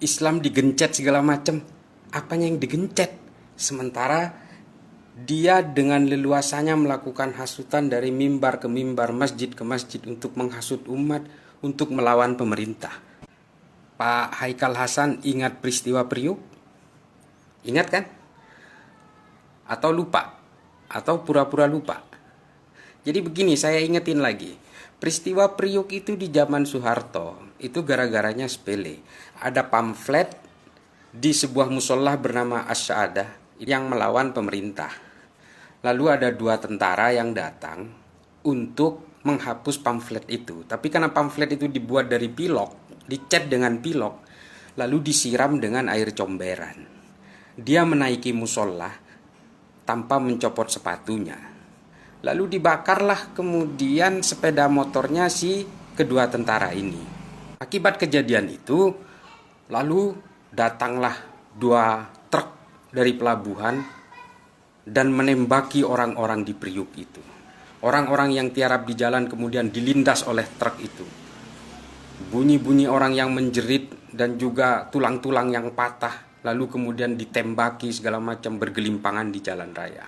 Islam digencet segala macam. Apanya yang digencet? Sementara dia dengan leluasanya melakukan hasutan dari mimbar ke mimbar, masjid ke masjid untuk menghasut umat, untuk melawan pemerintah. Pak Haikal Hasan ingat peristiwa Priuk? Ingat kan? Atau lupa? Atau pura-pura lupa? Jadi begini, saya ingetin lagi. Peristiwa Priuk itu di zaman Soeharto, itu gara-garanya sepele. Ada pamflet di sebuah musola bernama Asy'adah yang melawan pemerintah. Lalu ada 2 tentara yang datang untuk menghapus pamflet itu. Tapi karena pamflet itu dibuat dari pilok, dicat dengan pilok, lalu disiram dengan air comberan. Dia menaiki musola tanpa mencopot sepatunya. Lalu dibakarlah kemudian sepeda motornya si kedua tentara ini. Akibat kejadian itu, lalu datanglah 2 truk dari pelabuhan dan menembaki orang-orang di Priuk itu. Orang-orang yang tiarap di jalan kemudian dilindas oleh truk itu. Bunyi-bunyi orang yang menjerit dan juga tulang-tulang yang patah, lalu kemudian ditembaki segala macam bergelimpangan di jalan raya.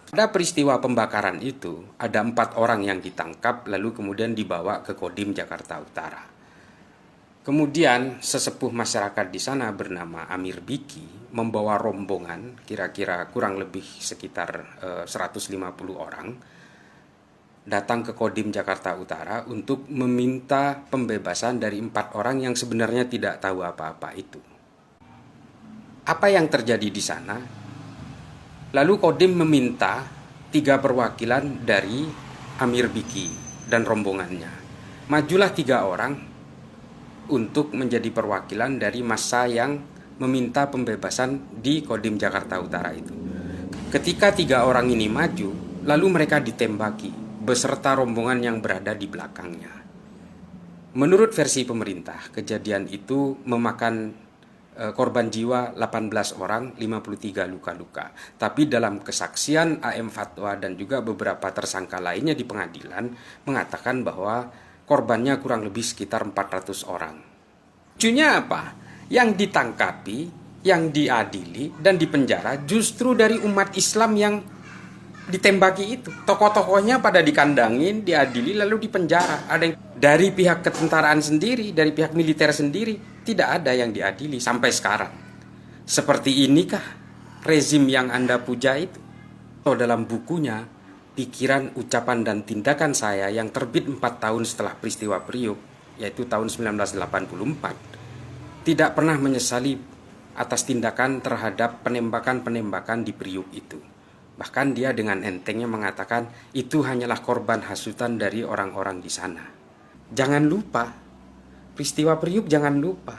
Pada peristiwa pembakaran itu, ada 4 orang yang ditangkap lalu kemudian dibawa ke Kodim Jakarta Utara. Kemudian sesepuh masyarakat di sana bernama Amir Biki membawa rombongan kira-kira kurang lebih sekitar 150 orang datang ke Kodim Jakarta Utara untuk meminta pembebasan dari 4 orang yang sebenarnya tidak tahu apa-apa itu. Apa yang terjadi di sana? Lalu Kodim meminta 3 perwakilan dari Amir Biki dan rombongannya. Majulah 3 orang untuk menjadi perwakilan dari massa yang meminta pembebasan di Kodim Jakarta Utara itu. Ketika 3 orang ini maju, lalu mereka ditembaki beserta rombongan yang berada di belakangnya. Menurut versi pemerintah, kejadian itu memakan korban jiwa 18 orang, 53 luka-luka. Tapi dalam kesaksian AM Fatwa dan juga beberapa tersangka lainnya di pengadilan mengatakan bahwa korbannya kurang lebih sekitar 400 orang. Lucunya apa? Yang ditangkapi, yang diadili dan dipenjara justru dari umat Islam yang ditembaki itu. Tokoh-tokohnya pada dikandangin, diadili lalu dipenjara. Ada yang dari pihak ketentaraan sendiri, dari pihak militer sendiri, tidak ada yang diadili sampai sekarang. Seperti inikah rezim yang Anda puja itu? Dalam bukunya Pikiran, Ucapan, dan Tindakan Saya yang terbit 4 tahun setelah peristiwa Priuk, yaitu tahun 1984, tidak pernah menyesali atas tindakan terhadap penembakan-penembakan di Priuk itu. Bahkan dia dengan entengnya mengatakan itu hanyalah korban hasutan dari orang-orang di sana. Jangan lupa, peristiwa Priuk jangan lupa.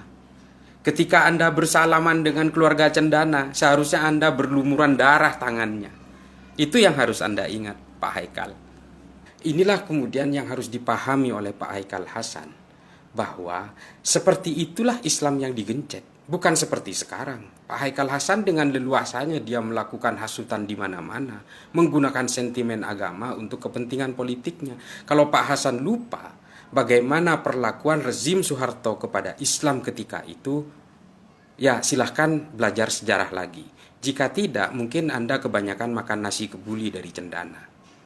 Ketika Anda bersalaman dengan keluarga Cendana, seharusnya Anda berlumuran darah tangannya. Itu yang harus Anda ingat, Pak Haikal. Inilah kemudian yang harus dipahami oleh Pak Haikal Hasan, bahwa seperti itulah Islam yang digencet, bukan seperti sekarang. Pak Haikal Hasan dengan leluasanya dia melakukan hasutan di mana-mana, menggunakan sentimen agama untuk kepentingan politiknya. Kalau Pak Hasan lupa bagaimana perlakuan rezim Soeharto kepada Islam ketika itu, ya silahkan belajar sejarah lagi. Jika tidak, mungkin Anda kebanyakan makan nasi kebuli dari Cendana.